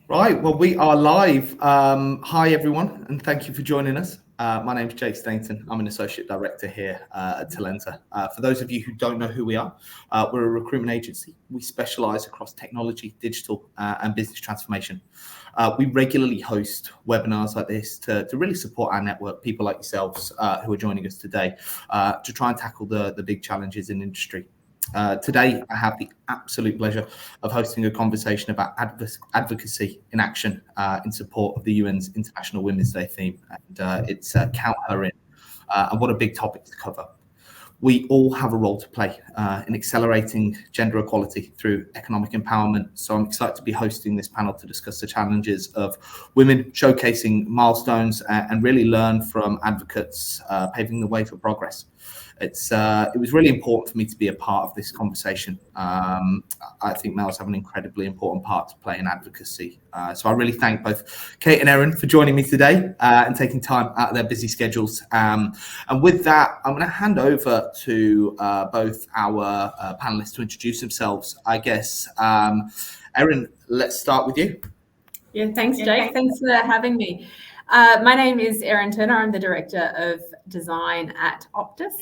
Right, well, we are live. Hi, everyone, and thank you for joining us. My name is Jake Stainton. I'm an associate director here at Talenza. For those of you who don't know who we are, we're a recruitment agency. We specialize across technology, digital, and business transformation. We regularly host webinars like this to really support our network, people like yourselves who are joining us today, to try and tackle the big challenges in industry. Today, I have the absolute pleasure of hosting a conversation about advocacy in action in support of the UN's International Women's Day theme. And it's Count Her In. And what a big topic to cover. We all have a role to play in accelerating gender equality through economic empowerment. So I'm excited to be hosting this panel to discuss the challenges of women, showcasing milestones, and really learn from advocates paving the way for progress. It was really important for me to be a part of this conversation. I think males have an incredibly important part to play in advocacy. So I really thank both Kate and Erin for joining me today and taking time out of their busy schedules. And with that, I'm going to hand over to both our panelists to introduce themselves. I guess, Erin, let's start with you. Yeah, thanks, Jake. Thanks for having me. My name is Erin Turner. I'm the Director of Design at Optus.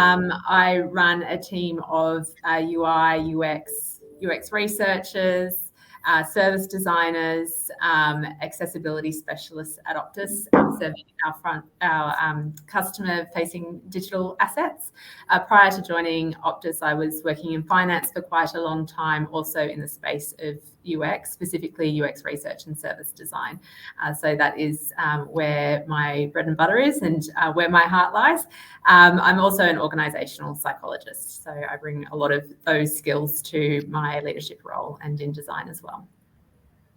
I run a team of UI, UX researchers, service designers, accessibility specialists at Optus, serving our customer-facing digital assets. Prior to joining Optus, I was working in finance for quite a long time, also in the space of UX, specifically UX research and service design. So that is where my bread and butter is and where my heart lies. I'm also an organisational psychologist, so I bring a lot of those skills to my leadership role and in design as well.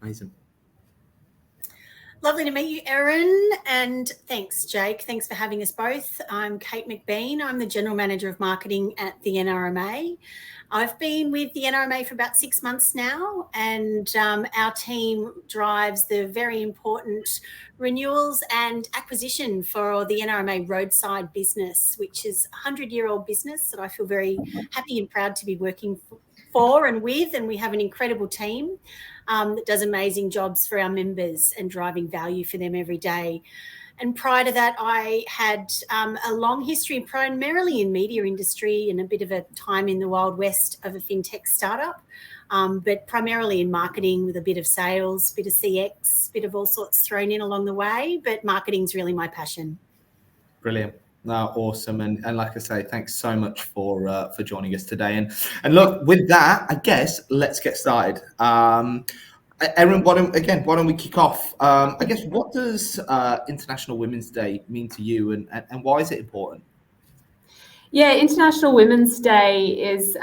Amazing. Lovely to meet you, Erin, and thanks, Jake. Thanks for having us both. I'm Kate McBean. I'm the General Manager of Marketing at the NRMA. I've been with the NRMA for about 6 months now, and our team drives the very important renewals and acquisition for the NRMA roadside business, which is a 100-year-old business that I feel very happy and proud to be working for and with, and we have an incredible team that does amazing jobs for our members and driving value for them every day. And prior to that, I had a long history primarily in media industry and a bit of a time in the Wild West of a fintech startup, but primarily in marketing with a bit of sales, bit of CX, bit of all sorts thrown in along the way. But marketing's really my passion. Brilliant. No, awesome. And like I say, thanks so much for joining us today. And look, with that, I guess, let's get started. Erin, why don't we kick off? I guess, what does International Women's Day mean to you, and why is it important? Yeah, International Women's Day is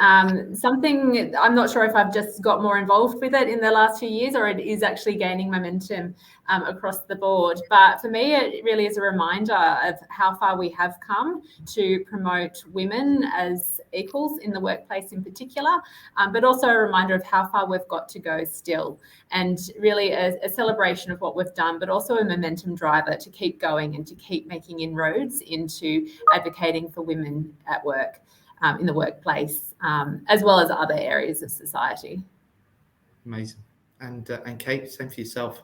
something, I'm not sure if I've just got more involved with it in the last few years or it is actually gaining momentum across the board. But for me, it really is a reminder of how far we have come to promote women as equals in the workplace in particular, but also a reminder of how far we've got to go still. And really a celebration of what we've done, but also a momentum driver to keep going and to keep making inroads into advocating for women at work, in the workplace, as well as other areas of society. Amazing. And Kate, same for yourself.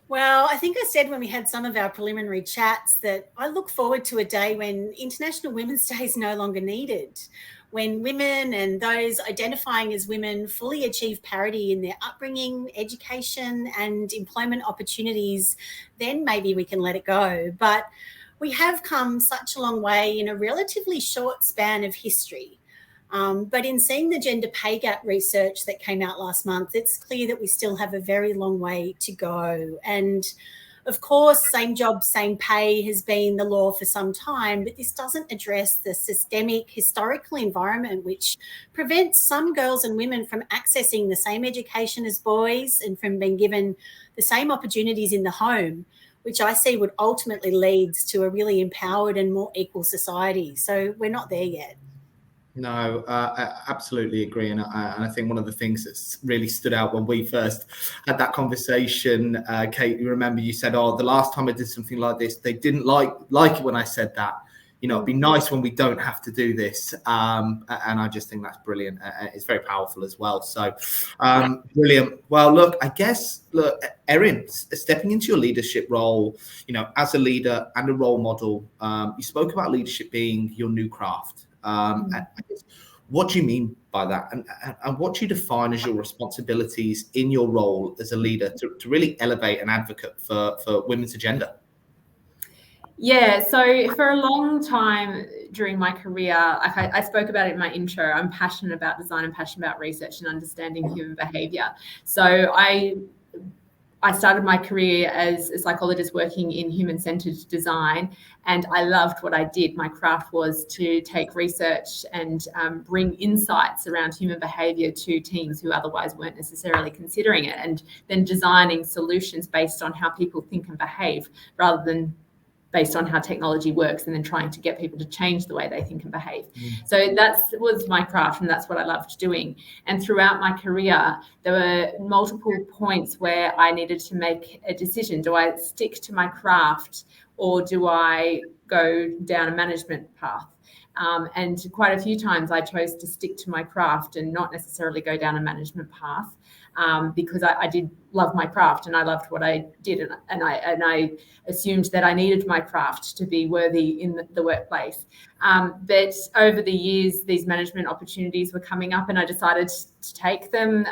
Well, I think I said when we had some of our preliminary chats that I look forward to a day when International Women's Day is no longer needed, when women and those identifying as women fully achieve parity in their upbringing, education and employment opportunities, then maybe we can let it go. But we have come such a long way in a relatively short span of history. But in seeing the gender pay gap research that came out last month, it's clear that we still have a very long way to go. And of course, same job, same pay has been the law for some time, but this doesn't address the systemic historical environment which prevents some girls and women from accessing the same education as boys and from being given the same opportunities in the home, which I see would ultimately leads to a really empowered and more equal society. So we're not there yet. No, I absolutely agree. And I think one of the things that's really stood out when we first had that conversation, Kate, you remember you said, the last time I did something like this, they didn't like it when I said that. it'd be nice when we don't have to do this. And I just think that's brilliant. It's very powerful as well. So brilliant. Well, look, Erin, stepping into your leadership role, as a leader and a role model, you spoke about leadership being your new craft. And I guess, what do you mean by that? And what do you define as your responsibilities in your role as a leader to really elevate and advocate for women's agenda? Yeah, so for a long time during my career, I spoke about it in my intro, I'm passionate about design and passionate about research and understanding human behaviour. So I started my career as a psychologist working in human-centered design, and I loved what I did. My craft was to take research and bring insights around human behaviour to teams who otherwise weren't necessarily considering it, and then designing solutions based on how people think and behave rather than based on how technology works, and then trying to get people to change the way they think and behave. So that was my craft, and that's what I loved doing. And throughout my career, there were multiple points where I needed to make a decision. Do I stick to my craft, or do I go down a management path? And quite a few times I chose to stick to my craft and not necessarily go down a management path, because I did love my craft and I loved what I did, and I assumed that I needed my craft to be worthy in the workplace. But over the years, these management opportunities were coming up, and I decided to take them,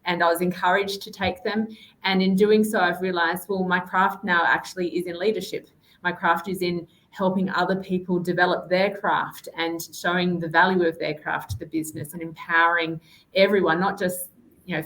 and I was encouraged to take them. And in doing so, I've realised, well, my craft now actually is in leadership. My craft is in helping other people develop their craft and showing the value of their craft to the business, and empowering everyone, not just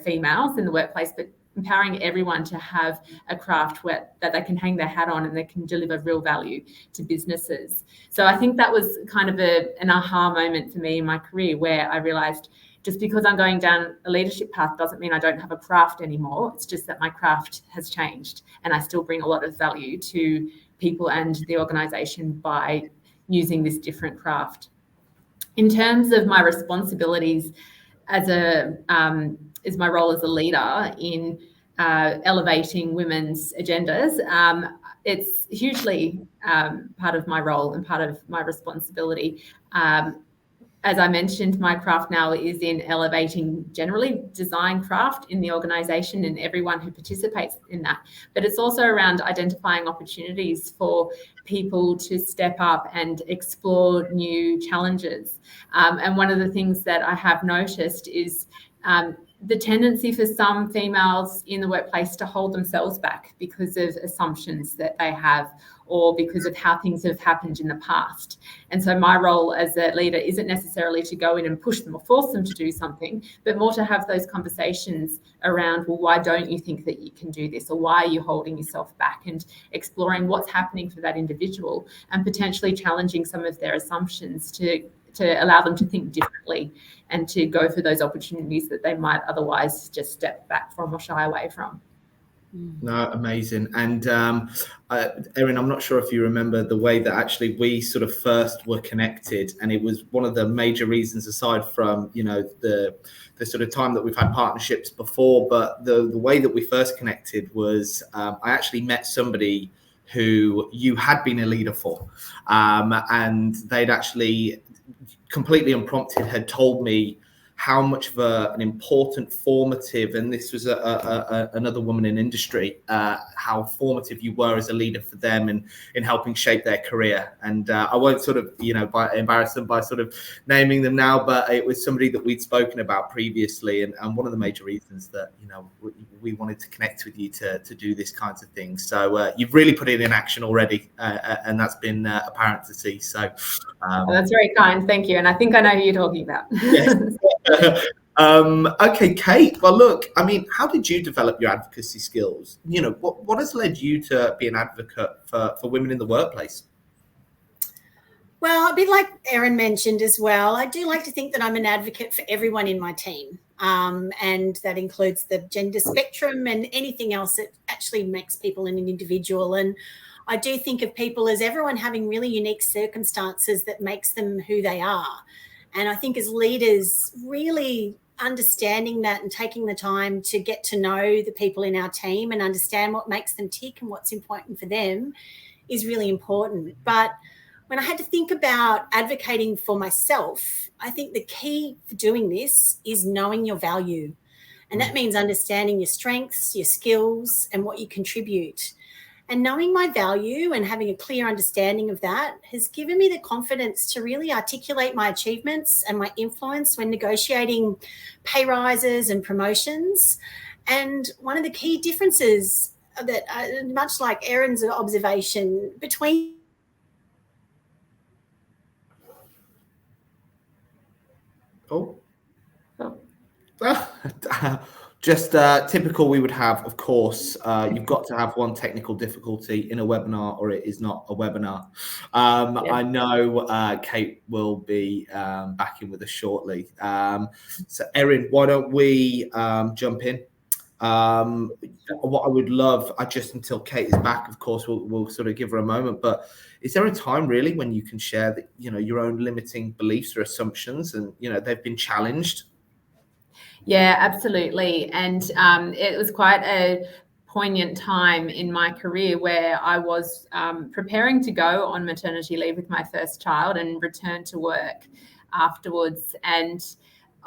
females in the workplace, but empowering everyone to have a craft that they can hang their hat on and they can deliver real value to businesses. So I think that was kind of an aha moment for me in my career, where I realised just because I'm going down a leadership path doesn't mean I don't have a craft anymore. It's just that my craft has changed, and I still bring a lot of value to people and the organisation by using this different craft. In terms of my responsibilities is my role as a leader in elevating women's agendas. It's hugely part of my role and part of my responsibility. As I mentioned, my craft now is in elevating generally design craft in the organisation and everyone who participates in that. But it's also around identifying opportunities for people to step up and explore new challenges. And one of the things that I have noticed is the tendency for some females in the workplace to hold themselves back because of assumptions that they have, or because of how things have happened in the past. And so my role as a leader isn't necessarily to go in and push them or force them to do something, but more to have those conversations around, well, why don't you think that you can do this? Or why are you holding yourself back? And exploring what's happening for that individual, and potentially challenging some of their assumptions to allow them to think differently and to go for those opportunities that they might otherwise just step back from or shy away from. No, amazing. And Erin, I'm not sure if you remember the way that actually we sort of first were connected, and it was one of the major reasons, aside from the sort of time that we've had partnerships before, but the way that we first connected was I actually met somebody who you had been a leader for, and they'd actually completely unprompted had told me how much of an important formative, and this was another woman in industry, how formative you were as a leader for them in helping shape their career. And I won't sort of, embarrass them by sort of naming them now, but it was somebody that we'd spoken about previously. And one of the major reasons that, we wanted to connect with you to do this kinds of things. So you've really put it in action already, and that's been apparent to see. So that's very kind. Thank you. And I think I know who you're talking about. Yes. Okay, Kate. Well, look, I mean, how did you develop your advocacy skills? What has led you to be an advocate for women in the workplace? Well, a bit like Erin mentioned as well, I do like to think that I'm an advocate for everyone in my team. And that includes the gender spectrum and anything else that actually makes people an individual. And I do think of people as everyone having really unique circumstances that makes them who they are. And I think as leaders, really understanding that and taking the time to get to know the people in our team and understand what makes them tick and what's important for them is really important. But when I had to think about advocating for myself, I think the key for doing this is knowing your value. And that means understanding your strengths, your skills, and what you contribute. And knowing my value and having a clear understanding of that has given me the confidence to really articulate my achievements and my influence when negotiating pay rises and promotions. And one of the key differences that, much like Erin's observation, between Just typical we would have, of course, you've got to have one technical difficulty in a webinar or it is not a webinar. I know Kate will be back in with us shortly. So Erin, why don't we jump in? What I would love, just until Kate is back, of course, we'll sort of give her a moment, but is there a time really when you can share that, your own limiting beliefs or assumptions and, they've been challenged? Yeah, absolutely. And it was quite a poignant time in my career where I was preparing to go on maternity leave with my first child and return to work afterwards. And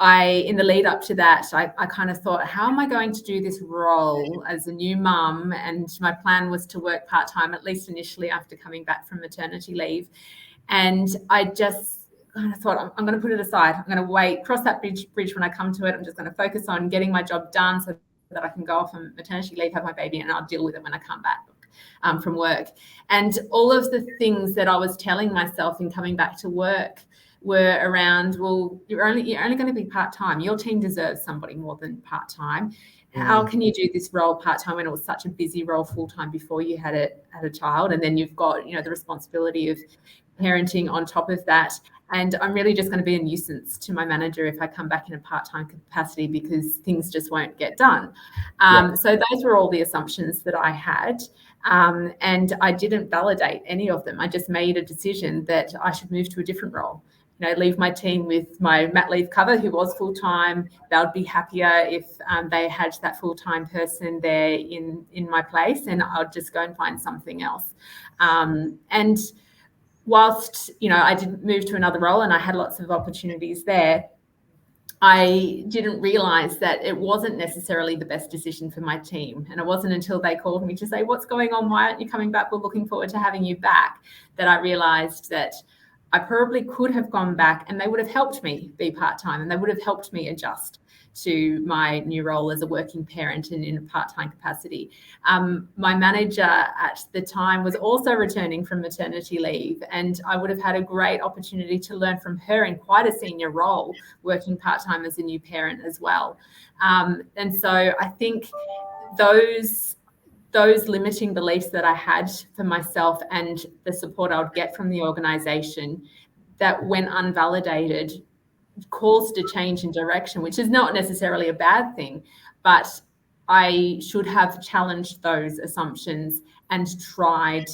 in the lead up to that, I kind of thought, how am I going to do this role as a new mum? And my plan was to work part-time, at least initially after coming back from maternity leave. And I just kind of thought, I'm going to put it aside. I'm going to wait, cross that bridge when I come to it. I'm just going to focus on getting my job done so that I can go off on maternity leave, have my baby, and I'll deal with it when I come back from work. And all of the things that I was telling myself in coming back to work were around, well, you're only going to be part-time. Your team deserves somebody more than part-time. How can you do this role part-time when it was such a busy role full-time before you had a child? And then you've got, the responsibility of parenting on top of that. And I'm really just going to be a nuisance to my manager if I come back in a part-time capacity because things just won't get done. So those were all the assumptions that I had. And I didn't validate any of them. I just made a decision that I should move to a different role. Leave my team with my mat leave cover who was full-time. They would be happier if they had that full-time person there in my place, and I'll just go and find something else. And whilst, I did move to another role and I had lots of opportunities there, I didn't realise that it wasn't necessarily the best decision for my team. And it wasn't until they called me to say, what's going on? Why aren't you coming back? We're looking forward to having you back, that I realised that I probably could have gone back and they would have helped me be part-time and they would have helped me adjust to my new role as a working parent and in a part-time capacity. My manager at the time was also returning from maternity leave, and I would have had a great opportunity to learn from her in quite a senior role, working part-time as a new parent as well. And so I think those limiting beliefs that I had for myself and the support I would get from the organisation, that when unvalidated caused a change in direction, which is not necessarily a bad thing, but I should have challenged those assumptions and tried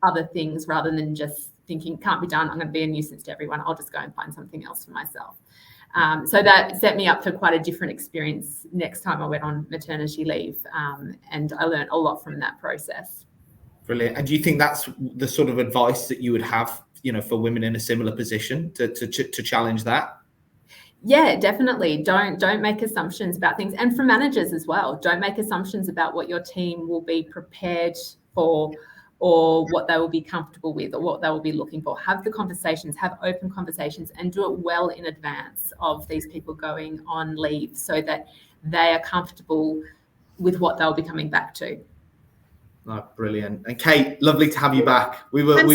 other things rather than just thinking, can't be done, I'm going to be a nuisance to everyone, I'll just go and find something else for myself. So that set me up for quite a different experience next time I went on maternity leave, and I learned a lot from that process. Brilliant. And do you think that's the sort of advice that you would have, for women in a similar position to challenge that? Yeah, definitely. Don't make assumptions about things. And for managers as well, don't make assumptions about what your team will be prepared for or what they will be comfortable with or what they will be looking for. Have the conversations, have open conversations, and do it well in advance of these people going on leave so that they are comfortable with what they'll be coming back to. Oh, brilliant. And Kate, lovely to have you back. We were just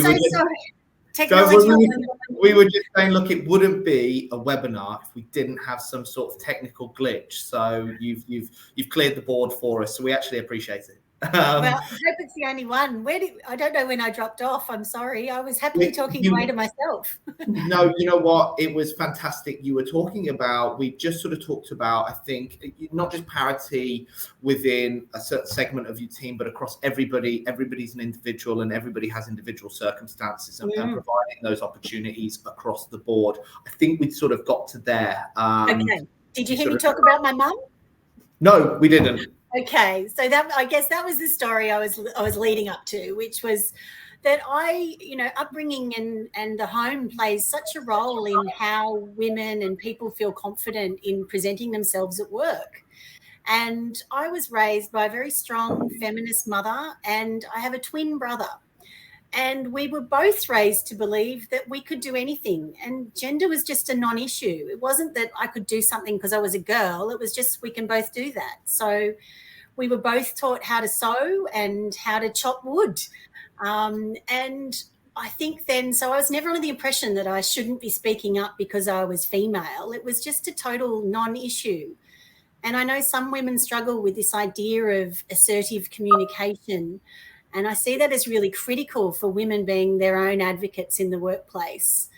saying, look, it wouldn't be a webinar if we didn't have some sort of technical glitch. So you've cleared the board for us. So we actually appreciate it. Well, I hope it's the only one. I don't know when I dropped off. I'm sorry. I was happily talking away to myself. No, you know what? It was fantastic. You were talking about, we just sort of talked about, I think, not just parity within a certain segment of your team, but across everybody. Everybody's an individual and everybody has individual circumstances and providing those opportunities across the board. I think we sort of got to there. Okay. Did you hear me talk about my mum? No, we didn't. Okay, so I guess that was the story I was leading up to, which was that upbringing and the home plays such a role in how women and people feel confident in presenting themselves at work. And I was raised by a very strong feminist mother, and I have a twin brother. And we were both raised to believe that we could do anything, and gender was just a non-issue. It wasn't that I could do something because I was a girl. It was just we can both do that. So we were both taught how to sew and how to chop wood. And I think then, so I was never under the impression that I shouldn't be speaking up because I was female. It was just a total non-issue. And I know some women struggle with this idea of assertive communication. And I see that as really critical for women being their own advocates in the workplace.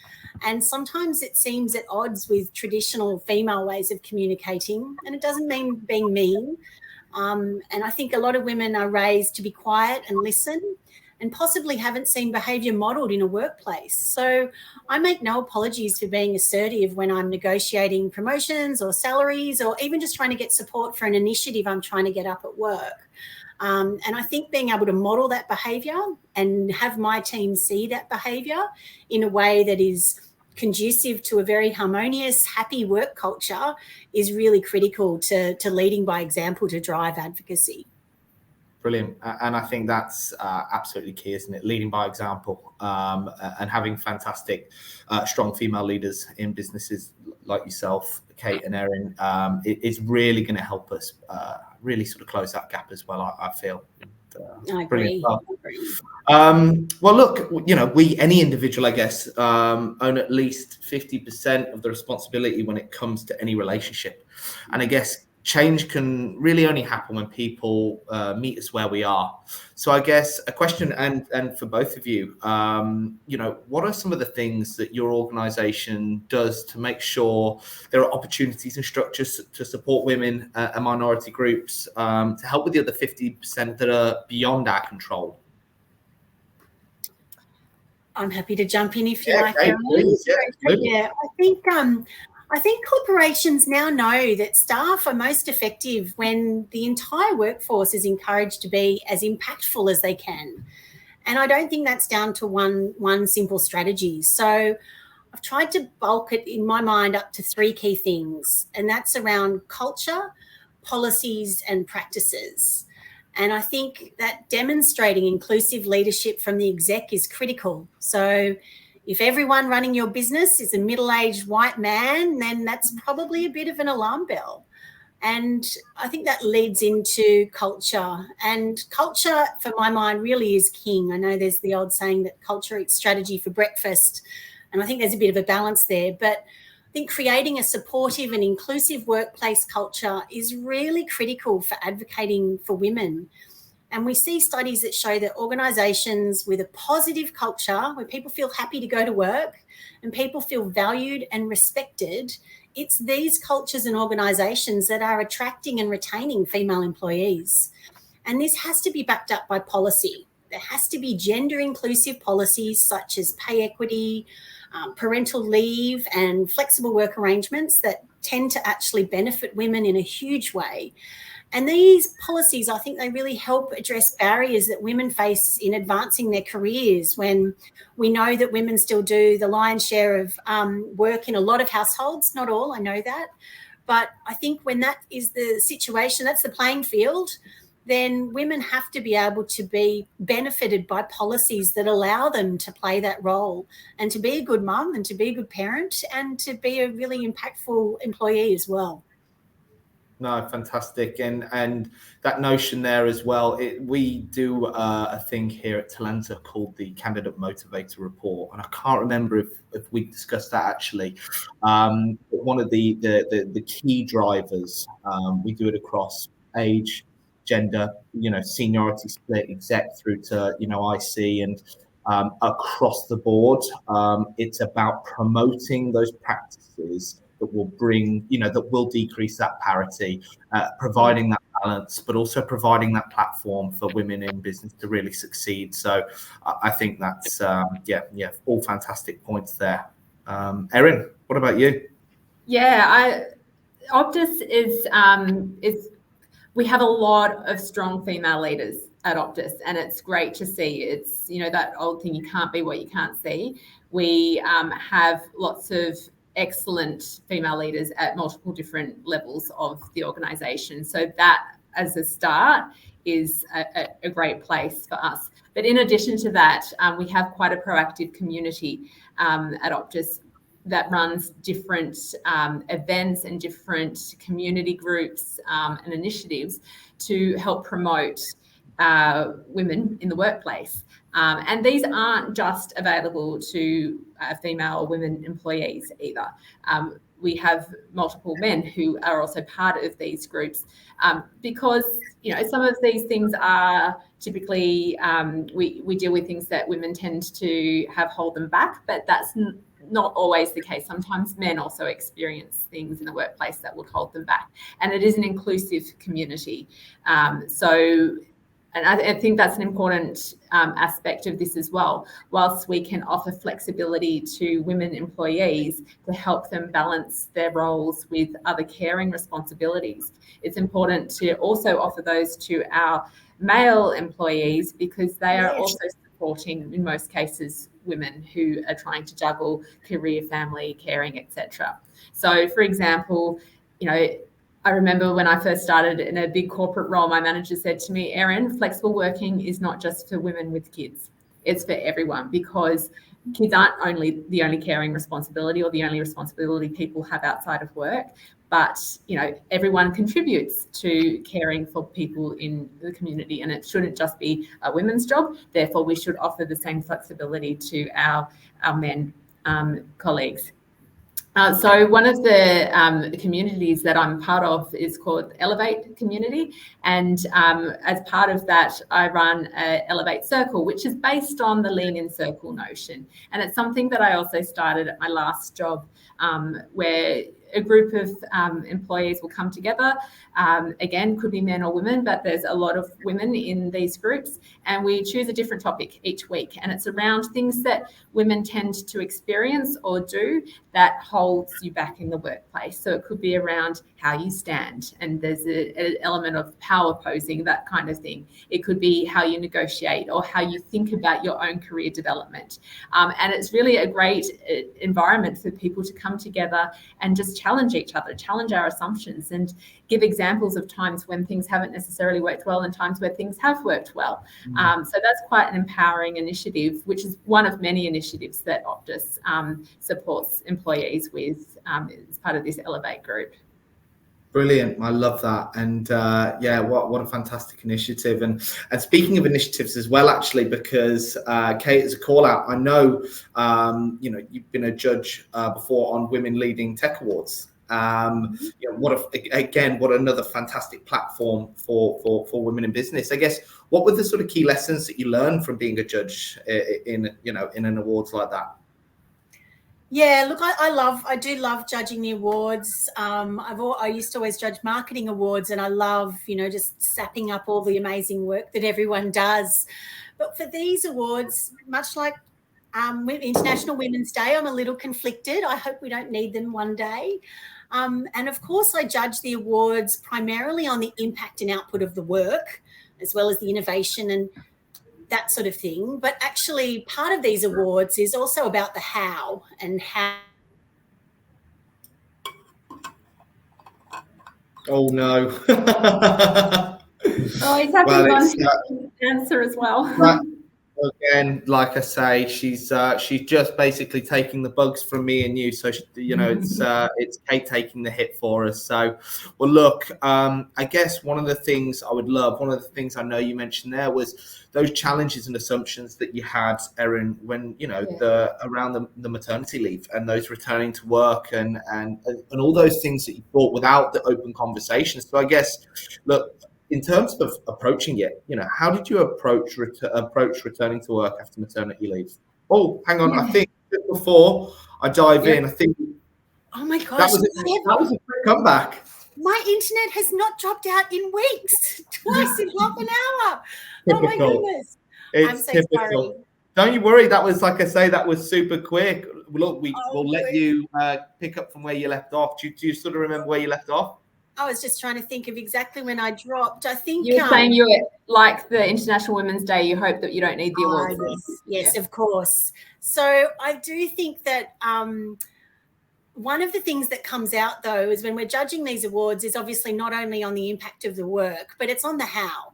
And sometimes it seems at odds with traditional female ways of communicating. And it doesn't mean being mean. And I think a lot of women are raised to be quiet and listen, and possibly haven't seen behaviour modelled in a workplace. So I make no apologies for being assertive when I'm negotiating promotions or salaries, or even just trying to get support for an initiative I'm trying to get up at work. And I think being able to model that behaviour and have my team see that behaviour in a way that is conducive to a very harmonious, happy work culture is really critical to leading by example to drive advocacy. Brilliant. And I think that's absolutely key, isn't it? Leading by example, and having fantastic, strong female leaders in businesses like yourself, Kate and Erin, is really going to help us really sort of close that gap as well, I feel. I agree. Well, look, any individual, I guess, own at least 50% of the responsibility when it comes to any relationship. And I guess change can really only happen when people meet us where we are. So I guess a question, and for both of you, what are some of the things that your organisation does to make sure there are opportunities and structures to support women and minority groups to help with the other 50% that are beyond our control? I'm happy to jump in if you like, Erin. Yeah, I think corporations now know that staff are most effective when the entire workforce is encouraged to be as impactful as they can. And I don't think that's down to one simple strategy. So I've tried to bulk it in my mind up to 3 key things, and that's around culture, policies, and practices. And I think that demonstrating inclusive leadership from the exec is critical. So if everyone running your business is a middle-aged white man, then that's probably a bit of an alarm bell. And I think that leads into culture. And culture, for my mind, really is king. I know there's the old saying that culture eats strategy for breakfast, and I think there's a bit of a balance there. But I think creating a supportive and inclusive workplace culture is really critical for advocating for women. And we see studies that show that organisations with a positive culture, where people feel happy to go to work and people feel valued and respected, it's these cultures and organisations that are attracting and retaining female employees. And this has to be backed up by policy. There has to be gender inclusive policies such as pay equity, parental leave, and flexible work arrangements that tend to actually benefit women in a huge way. And these policies, I think they really help address barriers that women face in advancing their careers, when we know that women still do the lion's share of work in a lot of households, not all, I know that. But I think when that is the situation, that's the playing field, then women have to be able to be benefited by policies that allow them to play that role and to be a good mum and to be a good parent and to be a really impactful employee as well. No, fantastic. And that notion there as well, we do a thing here at Talenza called the Candidate Motivator Report. And I can't remember if we discussed that actually. But one of the key drivers, we do it across age, gender, seniority split, exec through to, IC, and across the board. It's about promoting those practices that will bring, that will decrease that parity, providing that balance, but also providing that platform for women in business to really succeed. So I think that's, all fantastic points there. Erin, what about you? Yeah, Optus is we have a lot of strong female leaders at Optus, and it's great to see. It's, you know, that old thing, you can't be what you can't see. We have lots of excellent female leaders at multiple different levels of the organisation. So that, as a start, is a great place for us. But in addition to that, we have quite a proactive community at Optus that runs different events and different community groups and initiatives to help promote women in the workplace. And these aren't just available to female or women employees either. We have multiple men who are also part of these groups because, you know, some of these things are typically, we deal with things that women tend to hold them back, but that's not always the case. Sometimes men also experience things in the workplace that would hold them back. And it is an inclusive community. And I think that's an important aspect of this as well. Whilst we can offer flexibility to women employees to help them balance their roles with other caring responsibilities, it's important to also offer those to our male employees, because they are also supporting, in most cases, women who are trying to juggle career, family, caring, etc. So, for example, you know, I remember when I first started in a big corporate role, my manager said to me, Erin, flexible working is not just for women with kids. It's for everyone, because kids aren't the only caring responsibility or the only responsibility people have outside of work. But, you know, everyone contributes to caring for people in the community, and it shouldn't just be a women's job. Therefore, we should offer the same flexibility to our men colleagues. So one of the communities that I'm part of is called Elevate Community. And as part of that, I run a Elevate Circle, which is based on the Lean in Circle notion. And it's something that I also started at my last job, where a group of employees will come together. Again, could be men or women, but there's a lot of women in these groups. And we choose a different topic each week. And it's around things that women tend to experience or do that holds you back in the workplace. So it could be around how you stand, and there's an element of power posing, that kind of thing. It could be how you negotiate or how you think about your own career development. And it's really a great environment for people to come together and just challenge each other, challenge our assumptions, and give examples of times when things haven't necessarily worked well and times where things have worked well. So that's quite an empowering initiative, which is one of many initiatives that Optus supports employees with as part of this Elevate group. Brilliant. I love that. And yeah, what a fantastic initiative. And speaking of initiatives as well, actually, because Kate, as a call out, I know, you know, you've been a judge before on Women Leading Tech Awards. You know, what another fantastic platform for women in business. I guess, what were the sort of key lessons that you learned from being a judge in an awards like that? Yeah, look, I do love judging the awards. I used to always judge marketing awards, and I love, you know, just sapping up all the amazing work that everyone does. But for these awards, much like International Women's Day, I'm a little conflicted. I hope we don't need them one day. And of course, I judge the awards primarily on the impact and output of the work, as well as the innovation and that sort of thing. But actually, part of these awards is also about the how and how. Oh no. Oh, he's happy to answer as well. Again, like I say, she's just basically taking the bugs from me and you. So you know, it's Kate taking the hit for us. So, well, look, I guess one of the things I know you mentioned there was those challenges and assumptions that you had, Erin, when you know around the maternity leave and those returning to work and all those things that you thought without the open conversations. So I guess, look, in terms of approaching it, you know, how did you approach returning to work after maternity leave? Oh, hang on. I think before I dive in, I think. Oh my gosh, that was a quick comeback. My internet has not dropped out in weeks, twice in half an hour. Typical. Oh my goodness. I'm so sorry. Don't you worry. That was, like I say, that was super quick. Look, we'll let you pick up from where you left off. Do you sort of remember where you left off? I was just trying to think of exactly when I dropped. I think you were saying you were like the International Women's Day. You hope that you don't need the awards. Yes, of course. So I do think that one of the things that comes out, though, is when we're judging these awards is obviously not only on the impact of the work, but it's on the how.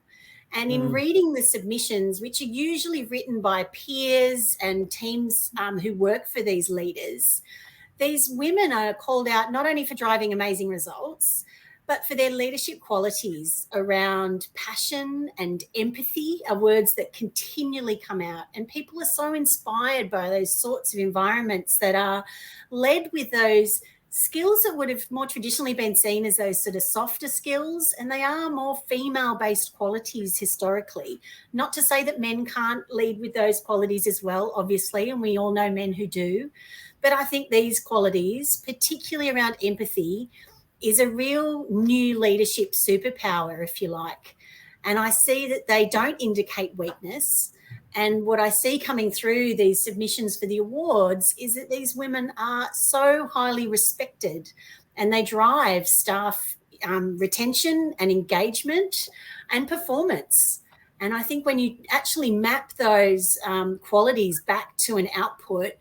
And in reading the submissions, which are usually written by peers and teams who work for these leaders, these women are called out not only for driving amazing results, but for their leadership qualities around passion and empathy are words that continually come out. And people are so inspired by those sorts of environments that are led with those skills that would have more traditionally been seen as those sort of softer skills, and they are more female-based qualities historically. Not to say that men can't lead with those qualities as well, obviously, and we all know men who do. But I think these qualities, particularly around empathy, is a real new leadership superpower, if you like. And I see that they don't indicate weakness. And what I see coming through these submissions for the awards is that these women are so highly respected and they drive staff retention and engagement and performance. And I think when you actually map those qualities back to an output,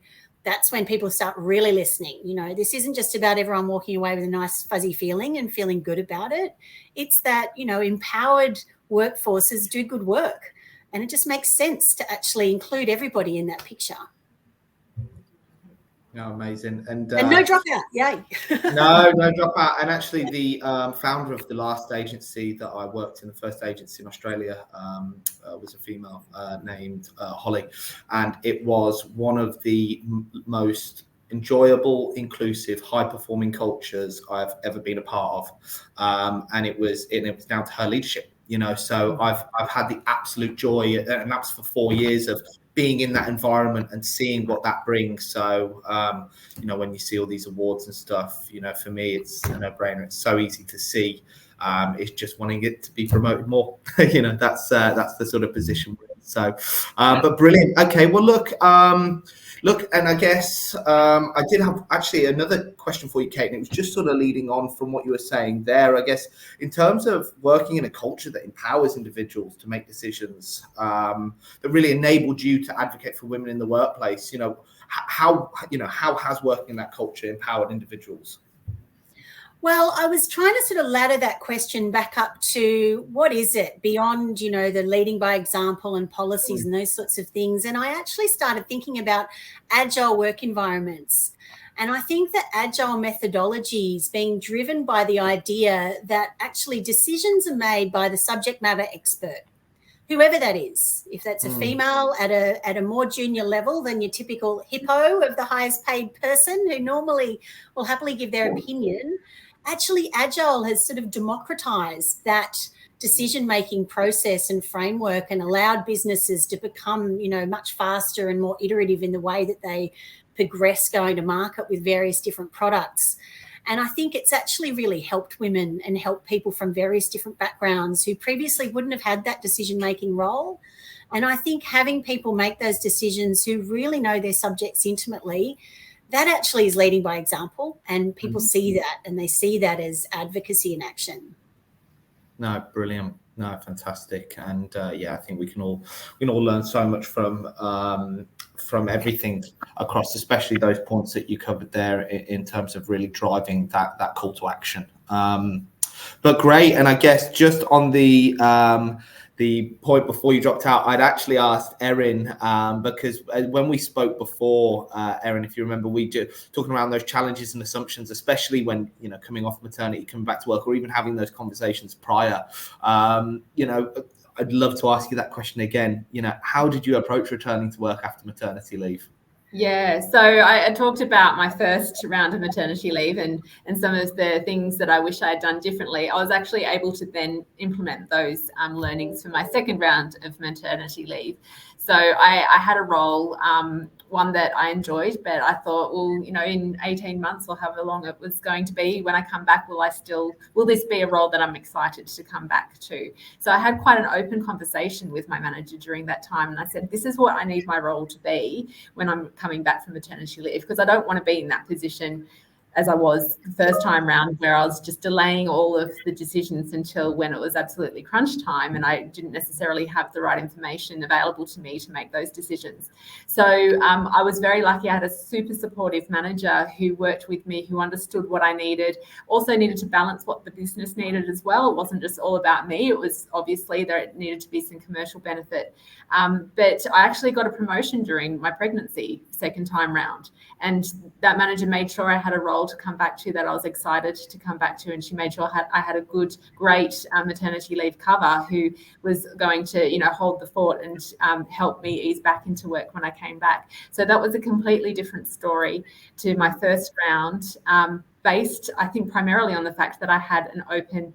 that's when people start really listening. You know, this isn't just about everyone walking away with a nice fuzzy feeling and feeling good about it. It's that, you know, empowered workforces do good work. And it just makes sense to actually include everybody in that picture. No, amazing. And no dropout, yay. no dropout. And actually the founder of the last agency that I worked in, the first agency in Australia, was a female named Holly. And it was one of the most enjoyable, inclusive, high-performing cultures I've ever been a part of. And it was down to her leadership. You know, so I've had the absolute joy, and that's for 4 years of being in that environment and seeing what that brings. So, you know, when you see all these awards and stuff, you know, for me, it's a no-brainer. It's so easy to see. It's just wanting it to be promoted more. You know, that's the sort of position we're in. So, but brilliant. Okay, well, look, and I guess I did have actually another question for you, Kate, and it was just sort of leading on from what you were saying there. I guess in terms of working in a culture that empowers individuals to make decisions, that really enabled you to advocate for women in the workplace, you know, how has working in that culture empowered individuals? Well, I was trying to sort of ladder that question back up to what is it beyond, you know, the leading by example and policies and those sorts of things. And I actually started thinking about agile work environments. And I think that agile methodologies being driven by the idea that actually decisions are made by the subject matter expert, whoever that is. If that's a female at a more junior level than your typical hippo of the highest paid person who normally will happily give their opinion, actually Agile has sort of democratized that decision-making process and framework and allowed businesses to become, you know, much faster and more iterative in the way that they progress going to market with various different products. And I think it's actually really helped women and helped people from various different backgrounds who previously wouldn't have had that decision-making role. And I think having people make those decisions who really know their subjects intimately, that actually is leading by example, and people see that, and they see that as advocacy in action. No, brilliant. No, fantastic. And I think we can all learn so much from everything across, especially those points that you covered there in terms of really driving that call to action. But great. And I guess just on the point before you dropped out, I'd actually asked Erin, because when we spoke before, Erin, if you remember, we were talking around those challenges and assumptions, especially when, you know, coming off maternity, coming back to work, or even having those conversations prior. You know, I'd love to ask you that question again. You know, how did you approach returning to work after maternity leave? Yeah, so I talked about my first round of maternity leave and some of the things that I wish I had done differently. I was actually able to then implement those learnings for my second round of maternity leave. So I had a role, one that I enjoyed, but I thought, well, you know, in 18 months or however long it was going to be, when I come back, will this be a role that I'm excited to come back to? So I had quite an open conversation with my manager during that time. And I said, this is what I need my role to be when I'm coming back from maternity leave, because I don't want to be in that position as I was the first time round, where I was just delaying all of the decisions until when it was absolutely crunch time, and I didn't necessarily have the right information available to me to make those decisions. So I was very lucky. I had a super supportive manager who worked with me, who understood what I needed, also needed to balance what the business needed as well. It wasn't just all about me. It was obviously there needed to be some commercial benefit. But I actually got a promotion during my pregnancy, second time round. And that manager made sure I had a role to come back to that I was excited to come back to. And she made sure I had a great maternity leave cover who was going to, hold the fort and help me ease back into work when I came back. So that was a completely different story to my first round, based, I think, primarily on the fact that I had an open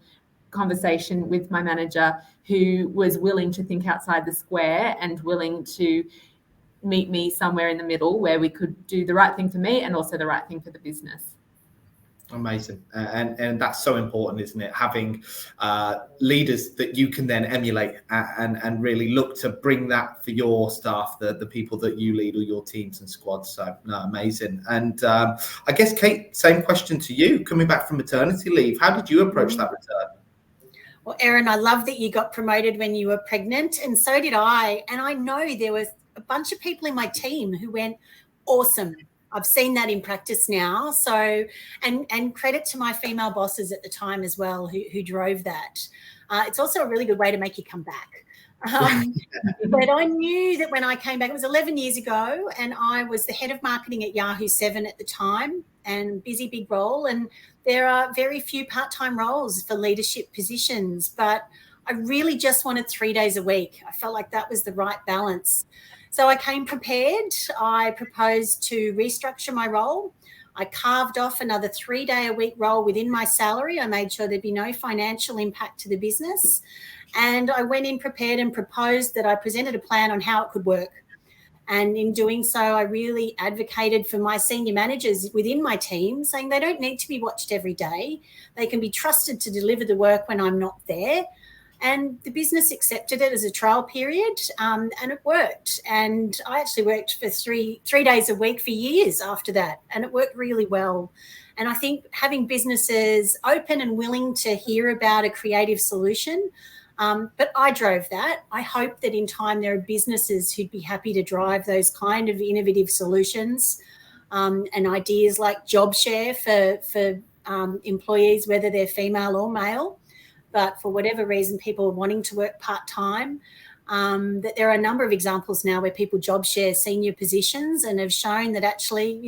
conversation with my manager who was willing to think outside the square and willing to meet me somewhere in the middle where we could do the right thing for me and also the right thing for the business. Amazing. And that's so important, isn't it? Having leaders that you can then emulate and really look to bring that for your staff, the people that you lead or your teams and squads. So no, amazing. And I guess, Kate, same question to you. Coming back from maternity leave, how did you approach that return? Well, Erin, I love that you got promoted when you were pregnant, and so did I. And I know there was a bunch of people in my team who went, awesome. I've seen that in practice now. So, and credit to my female bosses at the time as well who drove that. It's also a really good way to make you come back. But I knew that when I came back, it was 11 years ago, and I was the head of marketing at Yahoo 7 at the time, and busy, big role. And there are very few part-time roles for leadership positions, but I really just wanted 3 days a week. I felt like that was the right balance. So I came prepared. I proposed to restructure my role. I carved off another 3-day-a-week role within my salary. I made sure there'd be no financial impact to the business. And I went in prepared and proposed that I presented a plan on how it could work. And in doing so, I really advocated for my senior managers within my team, saying they don't need to be watched every day. They can be trusted to deliver the work when I'm not there. And the business accepted it as a trial period, and it worked. And I actually worked for three days a week for years after that, and it worked really well. And I think having businesses open and willing to hear about a creative solution, but I drove that. I hope that in time there are businesses who'd be happy to drive those kind of innovative solutions, and ideas like job share for employees, whether they're female or male. But for whatever reason, people are wanting to work part-time, that there are a number of examples now where people job share senior positions and have shown that actually,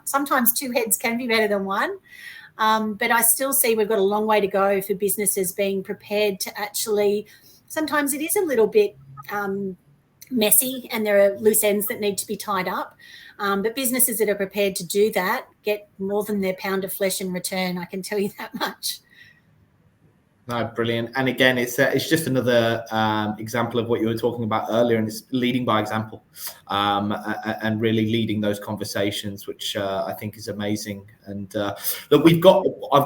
sometimes two heads can be better than one. But I still see we've got a long way to go for businesses being prepared to actually, sometimes it is a little bit messy and there are loose ends that need to be tied up. But businesses that are prepared to do that get more than their pound of flesh in return, I can tell you that much. No, brilliant. And again, it's just another example of what you were talking about earlier, and it's leading by example, and really leading those conversations, which I think is amazing. And look, I've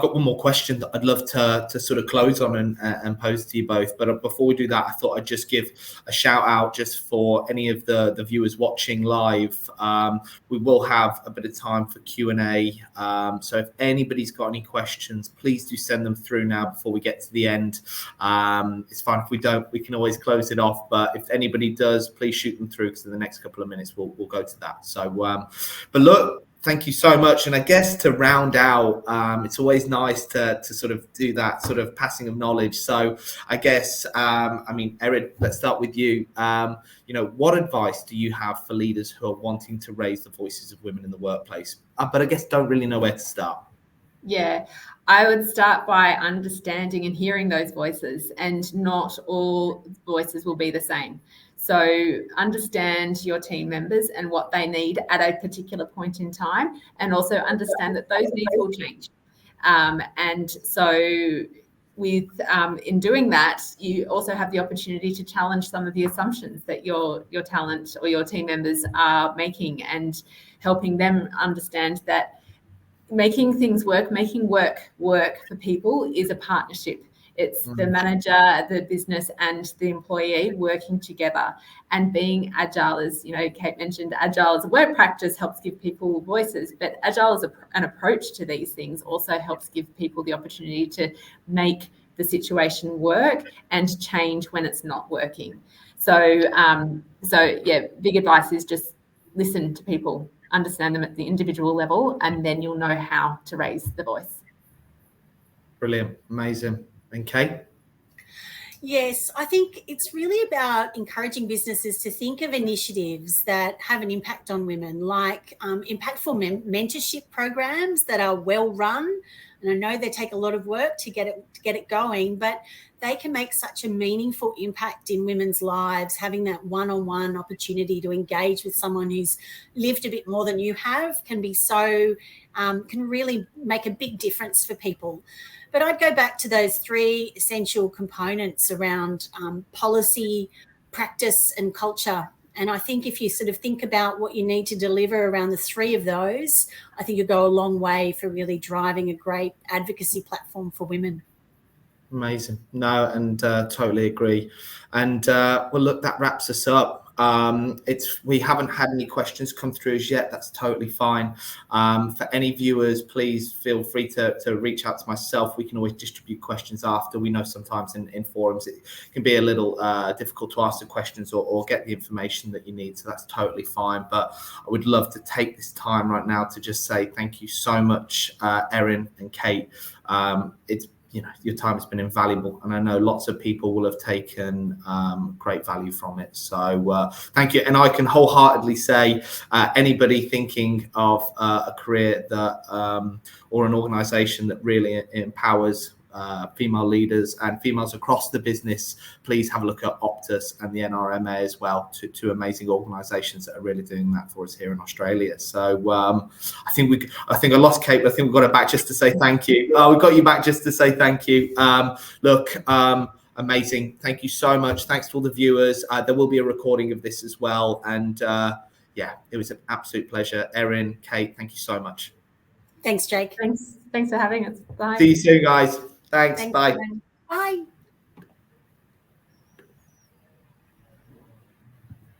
got one more question that I'd love to sort of close on and pose to you both. But before we do that, I thought I'd just give a shout out just for any of the viewers watching live. We will have a bit of time for Q&A. So if anybody's got any questions, please do send them through now before we get to the end. It's fine if we don't, we can always close it off, but if anybody does, please shoot them through, because in the next couple of minutes we'll go to that. So but look, thank you so much. And I guess to round out, it's always nice to sort of do that sort of passing of knowledge. So I guess Erin, let's start with you. What advice do you have for leaders who are wanting to raise the voices of women in the workplace, but I guess don't really know where to start? Yeah, I would start by understanding and hearing those voices, and not all voices will be the same. So understand your team members and what they need at a particular point in time, and also understand that those needs will change. And so with in doing that, you also have the opportunity to challenge some of the assumptions that your talent or your team members are making, and helping them understand that making things work, making work for people is a partnership. It's the manager, the business, and the employee working together and being agile. As you know, Kate mentioned, agile as a work practice helps give people voices, but agile as an approach to these things also helps give people the opportunity to make the situation work and change when it's not working. So yeah, big advice is just listen to people, understand them at the individual level, and then you'll know how to raise the voice. Brilliant, amazing. And Kate? Yes, I think it's really about encouraging businesses to think of initiatives that have an impact on women, like impactful mentorship programs that are well run. And I know they take a lot of work to get it going, but they can make such a meaningful impact in women's lives. Having that one-on-one opportunity to engage with someone who's lived a bit more than you have can be so can really make a big difference for people. But I'd go back to those three essential components around policy, practice, and culture. And I think if you sort of think about what you need to deliver around the three of those, I think you'll go a long way for really driving a great advocacy platform for women. Amazing. No, and totally agree. And well, look, that wraps us up. We haven't had any questions come through as yet. That's totally fine. For any viewers, please feel free to reach out to myself. We can always distribute questions after. We know sometimes in forums it can be a little difficult to ask the questions or get the information that you need. So that's totally fine. But I would love to take this time right now to just say thank you so much, Erin and Kate. Your time has been invaluable, and I know lots of people will have taken great value from it. So thank you. And I can wholeheartedly say anybody thinking of a career that or an organization that really empowers female leaders and females across the business, please have a look at Optus and the NRMA as well, two amazing organisations that are really doing that for us here in Australia. So I think I lost Kate, but I think we got her back just to say thank you. We got you back just to say thank you. Amazing. Thank you so much. Thanks to all the viewers. There will be a recording of this as well. And yeah, it was an absolute pleasure. Erin, Kate, thank you so much. Thanks, Jake. Thanks for having us. Bye. See you soon, guys. Thanks. Bye. Bye.